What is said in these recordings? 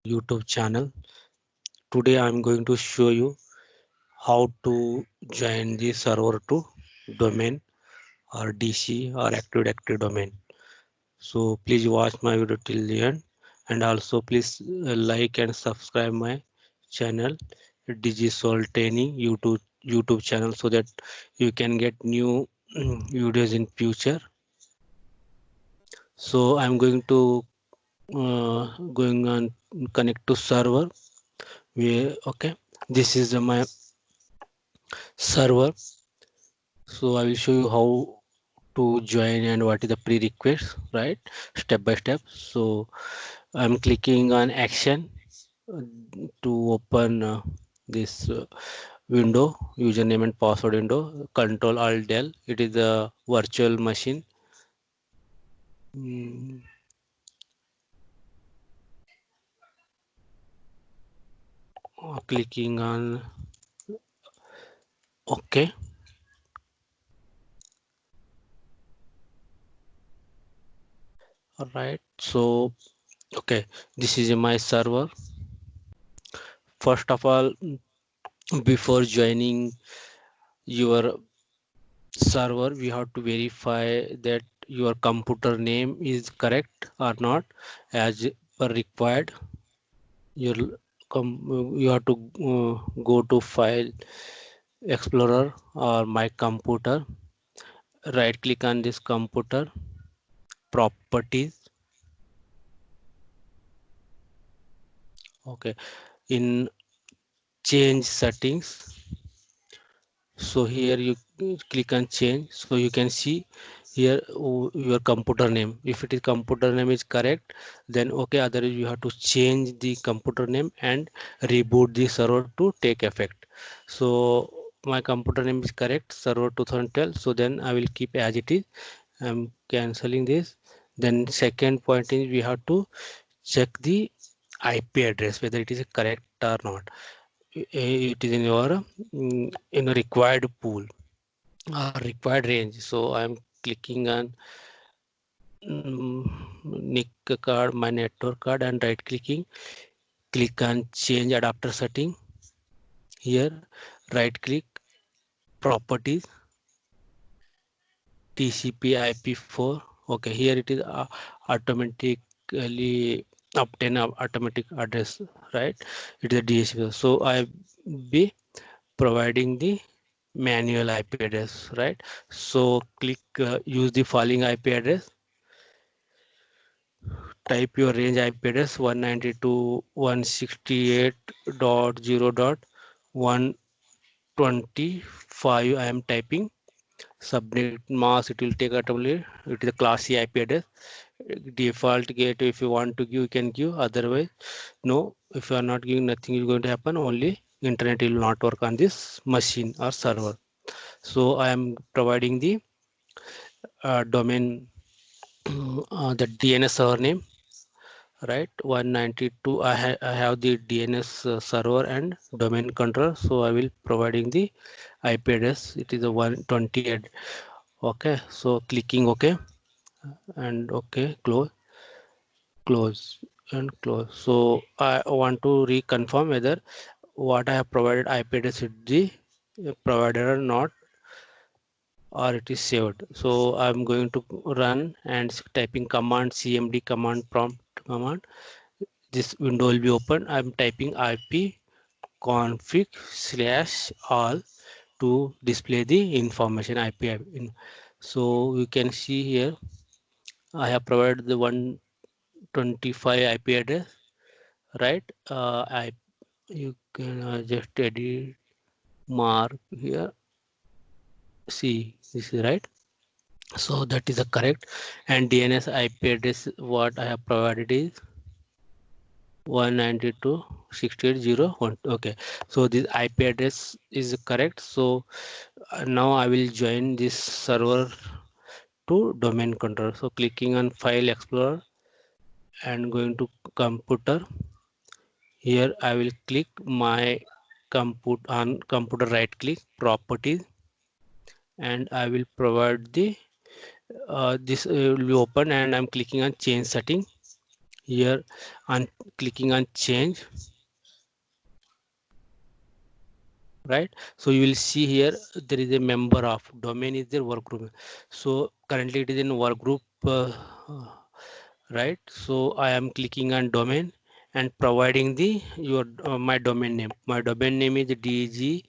YouTube channel. Today I'm going to show you how to join the server to domain or DC or Active Directory domain. So please watch my video till the end, and also please like and subscribe my channel Digisol Training YouTube channel, so that you can get new videos in future. So I'm going on connect to server. Okay, this is my server. So I will show you how to join and what is the prerequisites, right? Step by step. So I'm clicking on action uh, to open this window, username and password window. Control Alt Del. It is a virtual machine. Mm, Clicking on OK. All right. So okay, this is my server. First of all, before joining your server, we have to verify that your computer name is correct or not as per required. You have to go to File Explorer or My Computer. Right click on this computer, Properties. Okay, in Change Settings. So here you click on change, so you can see here your computer name. If it is computer name is correct, then okay, otherwise you have to change the computer name and reboot the server to take effect. So my computer name is correct, server 2012, so then I will keep as it is. I'm canceling this. Then second point is we have to check the IP address whether it is correct or not. It is in your in a required pool or required range. So I'm clicking on NIC card, my network card, and right clicking, click on change adapter setting. Here right click, properties, TCP IP4. Okay, here it is automatically obtain automatic address, right? It is a DHCP. So I be providing the manual IP address, right? So click use the following IP address. Type your range IP address 192.168.0.125. I am typing. Subnet mask, it will take automatically. It is a class C IP address. Default gateway, if you want to give, you can give. Otherwise, no. If you are not giving, nothing is going to happen. Only internet will not work on this machine or server. So I am providing the domain, the DNS server name, right? 192. I have the DNS server and domain controller. So I will providing the IP address. It is a 128. Okay. So clicking OK and OK, close and close. So I want to reconfirm whether what I have provided IP address is the provider or not, or it is saved. So I'm going to run and typing command cmd command prompt command. This window will be open. I'm typing IP config/all to display the information IP. So you can see here I have provided the 125 IP address, right? You can just edit mark here. See, this is right. So that is a correct, and DNS IP address what I have provided is 192.168.0.1. Okay, so this IP address is correct. So now I will join this server to domain controller. So clicking on File Explorer and going to computer. Here I will click my computer, right click, properties, and I will provide the this will be open, and I'm clicking on change setting. here on clicking on change, right? So you will see here there is a member of domain is there, work group. So currently it is in work group, right? So I am clicking on domain and providing the your my domain name. My domain name is dgsol.net,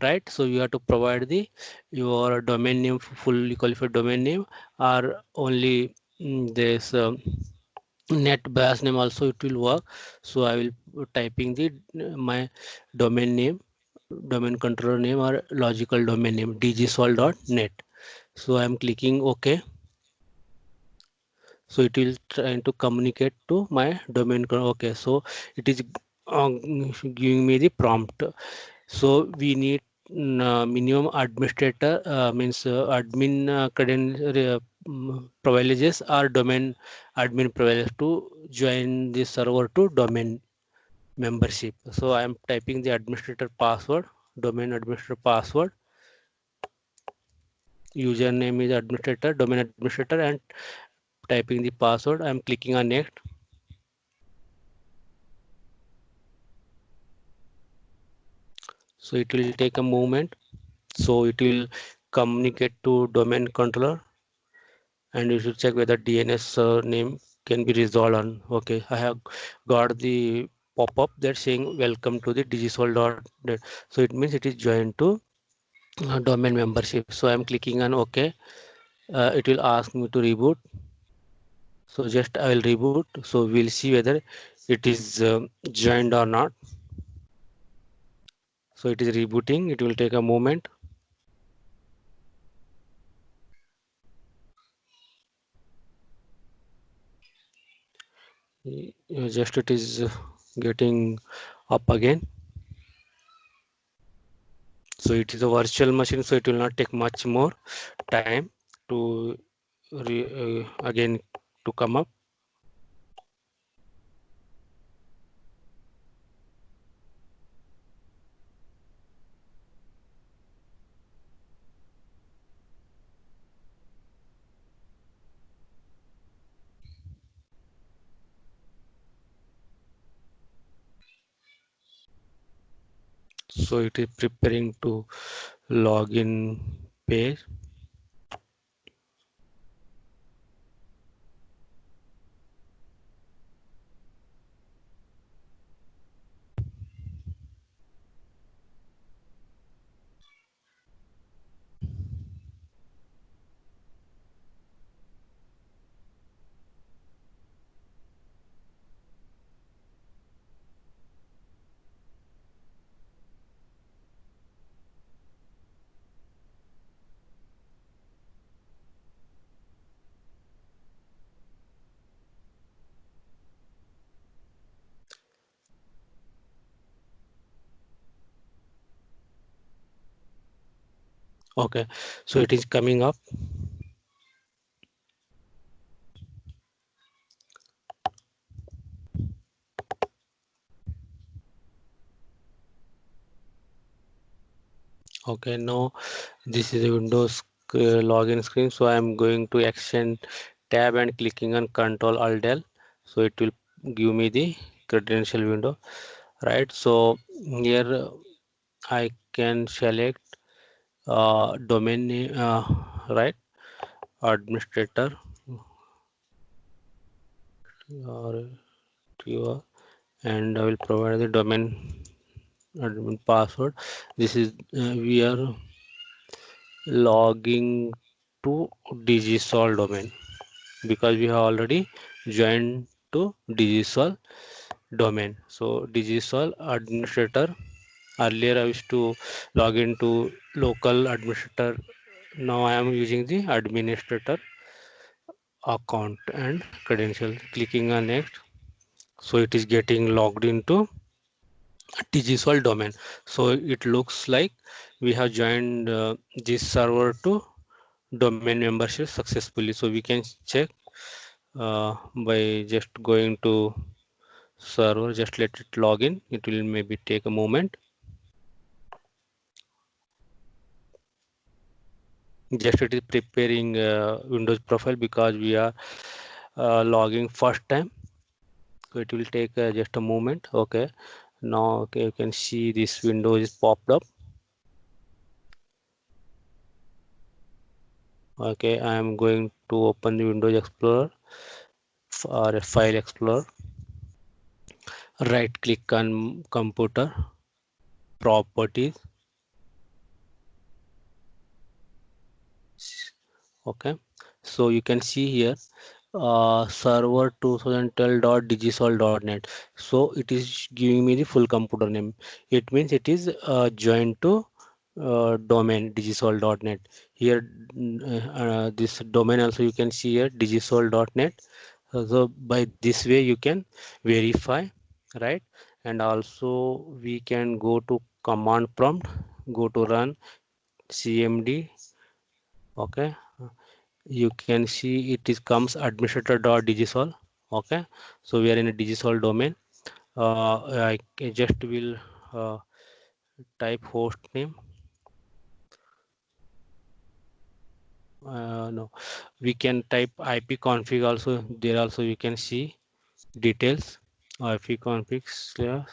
right? So you have to provide the your domain name, fully qualified domain name, or only this net bash name also it will work. So I will typing the my domain name, domain controller name, or logical domain name dgsol.net. So I am clicking OK. So it will trying to communicate to my domain. Okay, so it is giving me the prompt. So we need minimum administrator, means admin privileges or domain admin privileges to join the server to domain membership. So I am typing the administrator password, domain administrator password, username is administrator, domain administrator, and typing the password. I am clicking on next. So it will take a moment. So it will communicate to domain controller, and you should check whether DNS name can be resolved on. Okay, I have got the pop-up that saying welcome to the digisol.net. So it means it is joined to domain membership. So I'm clicking on OK. It will ask me to reboot. So just I will reboot. So we'll see whether it is joined or not. So it is rebooting. It will take a moment. Just it is getting up again. So it is a virtual machine, so it will not take much more time to again to come up. So it is preparing to login page. Okay, so it is coming up. Okay, now this is a Windows login screen. So I am going to Action tab and clicking on Control Alt Del. So it will give me the credential window, right? So here I can select domain name, right? Administrator or and I will provide the domain admin password. This is we are logging to Digisol domain because we have already joined to Digisol domain. So Digisol administrator. Earlier I used to log into local administrator. Now I am using the administrator account and credential. Clicking on next. So it is getting logged into Digisol domain. So it looks like we have joined this server to domain membership successfully. So we can check by just going to server. Just let it log in. It will maybe take a moment. Just it is preparing Windows profile because we are logging first time, so it will take just a moment. Okay, now okay, you can see this window is popped up. Okay, I am going to open the Windows Explorer or a File Explorer. Right click on computer, properties. Okay, so you can see here server 2012.digisol.net. So it is giving me the full computer name. It means it is joined to domain digisol.net. Here this domain also you can see here digisol.net. So by this way you can verify, right? And also we can go to command prompt, go to run cmd. Okay, you can see it is comes administrator.digisol. Okay, so we are in a digisol domain. I just will type host name. No, we can type ipconfig also. There also you can see details. ipconfig slash.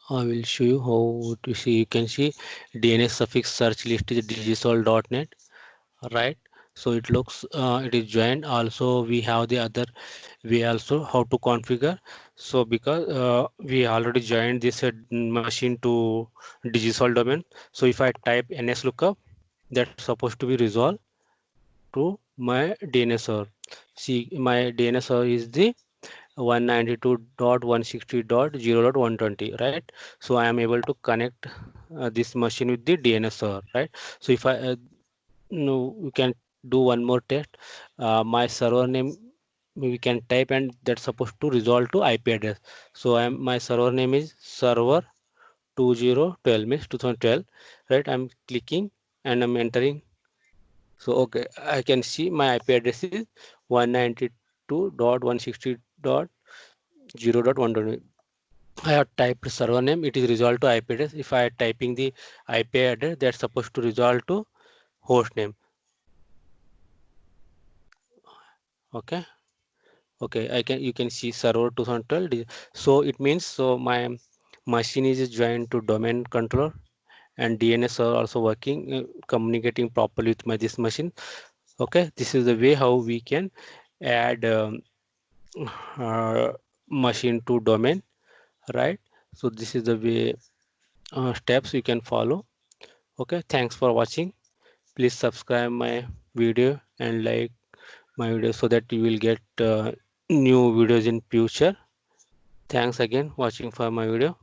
I will show you how to see. You can see DNS suffix search list is digisol.net, right? So it looks it is joined. Also we have the other way also how to configure. So because we already joined this machine to digisol domain, so if I type nslookup, that's supposed to be resolved to my DNS server. See, my DNS server is the 192.160.0.120, right? So I am able to connect this machine with the DNS server, right? So if I no, we can do one more test. My server name we can type, and that's supposed to resolve to IP address. So my server name is server 2012, means 2012, right? I'm clicking and I'm entering. So okay, I can see my IP address is 192.160.0.120. I have typed server name, it is resolved to IP address. If I am typing the IP address, that's supposed to resolve to host name. Okay, okay, I can, you can see server 2012. So it means, so my machine is joined to domain controller, and DNS are also working, communicating properly with my this machine. Okay, this is the way how we can add uh, machine to domain, right? So this is the way steps you can follow. Okay, thanks for watching. Please subscribe my video and like my video so that you will get new videos in future. Thanks again watching for my video.